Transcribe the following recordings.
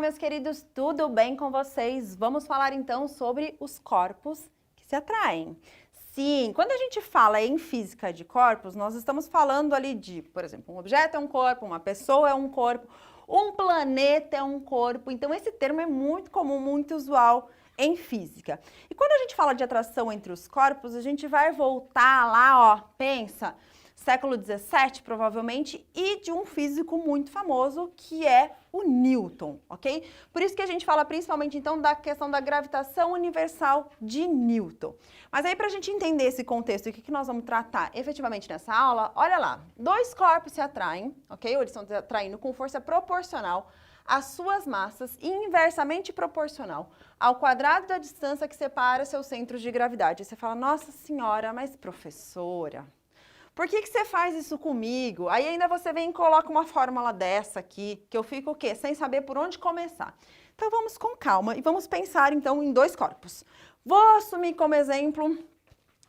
meus queridos, tudo bem com vocês? Vamos falar então sobre os corpos que se atraem. Sim, quando a gente fala em física de corpos, nós estamos falando ali de, por exemplo, um objeto é um corpo, uma pessoa é um corpo, um planeta é um corpo. Então esse termo é muito comum, muito usual em física. E quando a gente fala de atração entre os corpos, a gente vai voltar lá, ó, pensa, século 17, provavelmente, e de um físico muito famoso, que é o Newton, ok? Por isso que a gente fala principalmente, então, da questão da gravitação universal de Newton. Mas aí, para a gente entender esse contexto e o que nós vamos tratar efetivamente nessa aula, olha lá, dois corpos se atraem, ok? Ou eles estão se atraindo com força proporcional às suas massas e inversamente proporcional ao quadrado da distância que separa seus centros de gravidade. Aí você fala, nossa senhora, mas professora, por que você faz isso comigo? Aí ainda você vem e coloca uma fórmula dessa aqui, que eu fico o quê? Sem saber por onde começar. Então vamos com calma e vamos pensar então em dois corpos. Vou assumir como exemplo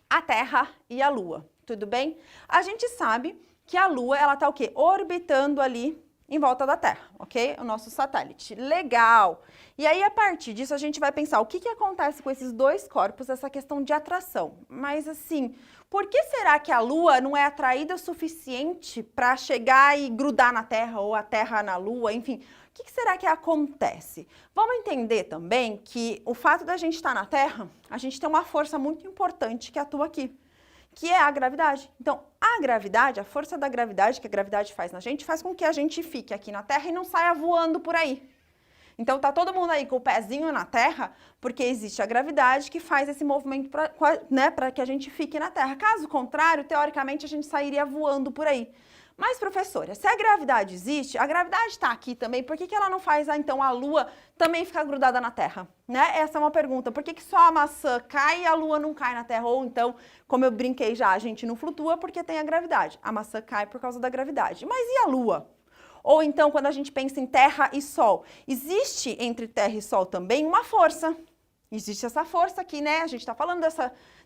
a Terra e a Lua, tudo bem? A gente sabe que a Lua, ela tá o quê? Orbitando ali em volta da Terra, ok? O nosso satélite. Legal! E aí, a partir disso, a gente vai pensar o que acontece com esses dois corpos, essa questão de atração. Mas assim, por que será que a Lua não é atraída o suficiente para chegar e grudar na Terra ou a Terra na Lua, enfim? O que será que acontece? Vamos entender também que o fato da gente estar na Terra, a gente tem uma força muito importante que atua aqui, que é a gravidade. Então, a gravidade, a força da gravidade que a gravidade faz na gente, faz com que a gente fique aqui na Terra e não saia voando por aí. Então, tá todo mundo aí com o pezinho na Terra, porque existe a gravidade que faz esse movimento para que a gente fique na Terra. Caso contrário, teoricamente, a gente sairia voando por aí. Mas, professora, se a gravidade existe, a gravidade está aqui também, por que ela não faz, então, a Lua também ficar grudada na Terra? Né? Essa é uma pergunta. Por que só a maçã cai e a Lua não cai na Terra? Ou então, como eu brinquei já, a gente não flutua porque tem a gravidade. A maçã cai por causa da gravidade. Mas e a Lua? Ou então, quando a gente pensa em Terra e Sol, existe entre Terra e Sol também uma força. Existe essa força aqui, né? A gente está falando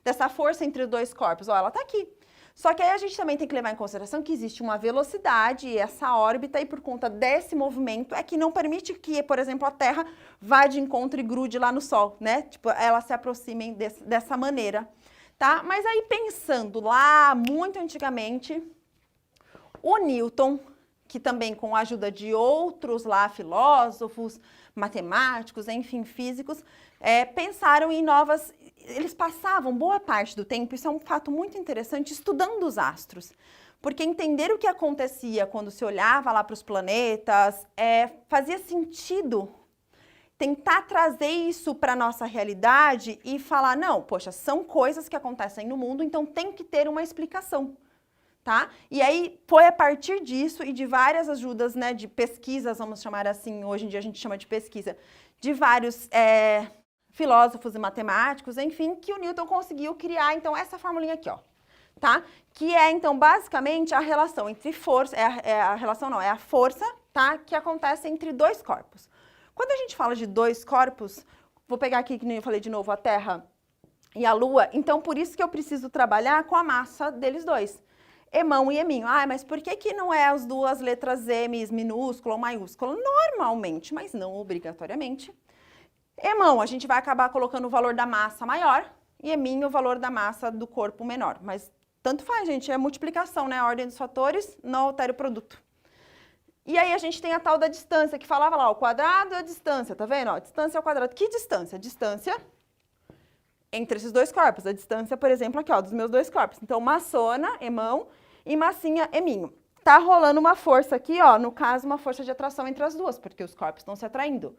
dessa força entre os dois corpos. Ó, ela está aqui. Só que aí a gente também tem que levar em consideração que existe uma velocidade e essa órbita, e por conta desse movimento é que não permite que, por exemplo, a Terra vá de encontro e grude lá no Sol, né? Tipo, elas se aproximem dessa maneira, tá? Mas aí pensando lá, muito antigamente, o Newton, que também com a ajuda de outros lá filósofos, matemáticos, enfim, físicos, pensaram em novas... Eles passavam boa parte do tempo, isso é um fato muito interessante, estudando os astros. Porque entender o que acontecia quando se olhava lá para os planetas, fazia sentido tentar trazer isso para a nossa realidade e falar, não, poxa, são coisas que acontecem no mundo, então tem que ter uma explicação. Tá? E aí foi a partir disso e de várias ajudas, né, de pesquisas, vamos chamar assim, hoje em dia a gente chama de pesquisa, de vários filósofos e matemáticos, enfim, que o Newton conseguiu criar, então, essa formulinha aqui, ó, tá? Que é, então, basicamente a relação entre força, é a força, tá? Que acontece entre dois corpos. Quando a gente fala de dois corpos, vou pegar aqui, que nem eu falei de novo, a Terra e a Lua, então, por isso que eu preciso trabalhar com a massa deles dois. Emão e eminho. Ah, mas por que não é as duas letras M, minúscula ou maiúscula? Normalmente, mas não obrigatoriamente. Emão, a gente vai acabar colocando o valor da massa maior e eminho o valor da massa do corpo menor. Mas tanto faz, gente, é multiplicação, né? A ordem dos fatores não altera o produto. E aí a gente tem a tal da distância, que falava lá, o quadrado da distância, tá vendo? Ó, distância ao quadrado. Que distância? Distância entre esses dois corpos. A distância, por exemplo, aqui, ó, dos meus dois corpos. Então, maçona, emão, e massinha, eminho. Tá rolando uma força aqui, ó, no caso, uma força de atração entre as duas, porque os corpos estão se atraindo.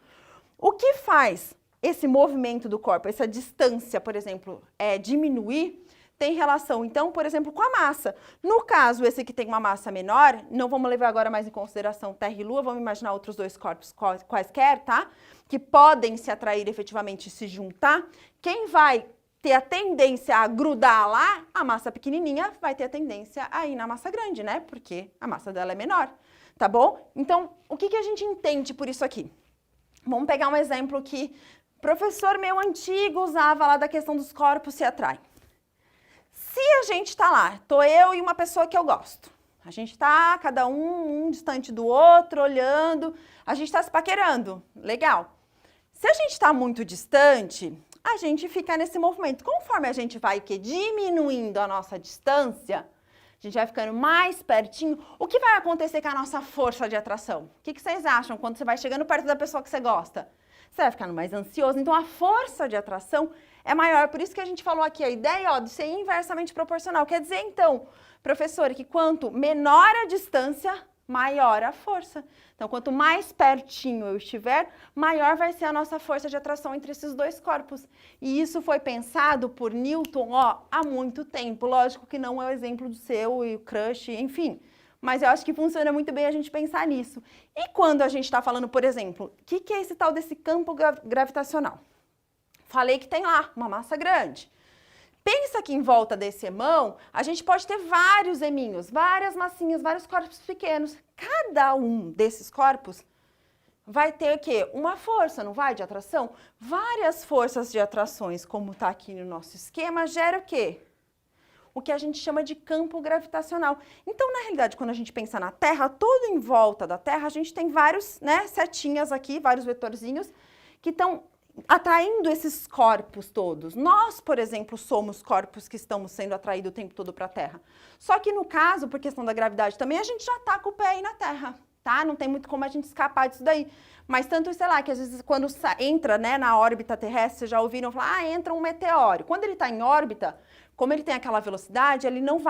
O que faz esse movimento do corpo, essa distância, por exemplo, diminuir, tem relação, então, por exemplo, com a massa. No caso, esse que tem uma massa menor, não vamos levar agora mais em consideração Terra e Lua, vamos imaginar outros dois corpos quaisquer, tá? Que podem se atrair efetivamente e se juntar. Quem vai ter a tendência a grudar lá, a massa pequenininha vai ter a tendência a ir na massa grande, né? Porque a massa dela é menor, tá bom? Então, o que a gente entende por isso aqui? Vamos pegar um exemplo que o professor meu antigo usava lá da questão dos corpos se atraem. Se a gente tá lá, tô eu e uma pessoa que eu gosto, A gente tá, cada um distante do outro, olhando, a gente tá se paquerando, legal. Se a gente tá muito distante, a gente fica nesse movimento. Conforme a gente vai diminuindo a nossa distância, a gente vai ficando mais pertinho, o que vai acontecer com a nossa força de atração? O que vocês acham quando você vai chegando perto da pessoa que você gosta? Você vai ficando mais ansioso, então a força de atração é maior. Por isso que a gente falou aqui a ideia de ser inversamente proporcional. Quer dizer, então, professora, que quanto menor a distância, maior a força. Então, quanto mais pertinho eu estiver, maior vai ser a nossa força de atração entre esses dois corpos. E isso foi pensado por Newton, há muito tempo. Lógico que não é o exemplo do seu e o crush, enfim. Mas eu acho que funciona muito bem a gente pensar nisso. E quando a gente está falando, por exemplo, o que é esse tal desse campo gravitacional? Falei que tem lá uma massa grande. Pensa que em volta desse emão, a gente pode ter vários eminhos, várias massinhas, vários corpos pequenos. Cada um desses corpos vai ter o quê? Uma força, não vai, de atração? Várias forças de atrações, como está aqui no nosso esquema, gera o quê? O que a gente chama de campo gravitacional. Então, na realidade, quando a gente pensa na Terra, todo em volta da Terra, a gente tem vários, setinhas aqui, vários vetorzinhos, que estão atraindo esses corpos todos. Nós, por exemplo, somos corpos que estamos sendo atraídos o tempo todo para a Terra. Só que no caso, por questão da gravidade também, a gente já está com o pé aí na Terra, tá? Não tem muito como a gente escapar disso daí. Mas tanto, sei lá, que às vezes quando entra, na órbita terrestre, vocês já ouviram falar, entra um meteoro. Quando ele está em órbita, como ele tem aquela velocidade, ele não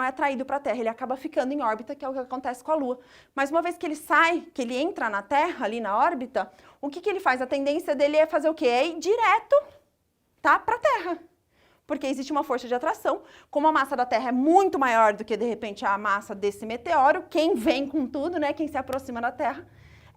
é atraído para a Terra, ele acaba ficando em órbita, que é o que acontece com a Lua. Mas uma vez que ele sai, que ele entra na Terra, ali na órbita, o que ele faz? A tendência dele é fazer o quê? É ir direto, tá, para a Terra. Porque existe uma força de atração. Como a massa da Terra é muito maior do que, de repente, a massa desse meteoro, quem vem com tudo, quem se aproxima da Terra,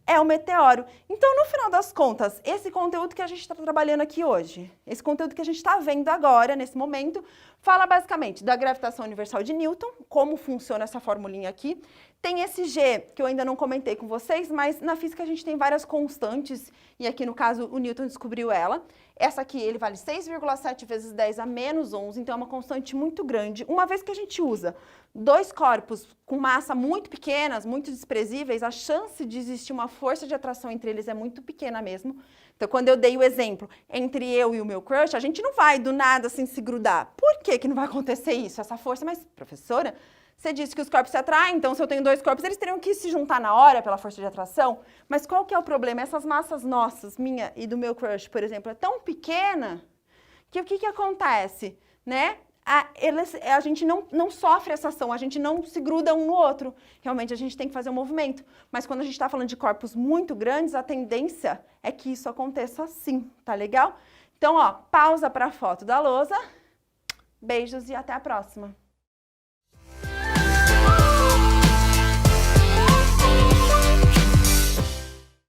é o meteoro. Então, no final das contas, esse conteúdo que a gente está trabalhando aqui hoje, esse conteúdo que a gente está vendo agora, nesse momento, fala basicamente da gravitação universal de Newton, como funciona essa formulinha aqui. Tem esse G, que eu ainda não comentei com vocês, mas na física a gente tem várias constantes, e aqui no caso o Newton descobriu ela. Essa aqui, ele vale 6,7 vezes 10 a menos 11, então é uma constante muito grande. Uma vez que a gente usa dois corpos com massa muito pequenas, muito desprezíveis, a chance de existir uma força de atração entre eles é muito pequena mesmo. Então, quando eu dei o exemplo entre eu e o meu crush, a gente não vai do nada assim se grudar. Por que que não vai acontecer isso, essa força? Mas, professora, você disse que os corpos se atraem, então se eu tenho dois corpos, eles teriam que se juntar na hora pela força de atração. Mas qual que é o problema? Essas massas nossas, minha e do meu crush, por exemplo, é tão pequena que o que acontece, a gente não sofre essa ação, a gente não se gruda um no outro. Realmente a gente tem que fazer um movimento. Mas quando a gente está falando de corpos muito grandes, a tendência é que isso aconteça assim, tá legal? Então, pausa para a foto da lousa. Beijos e até a próxima.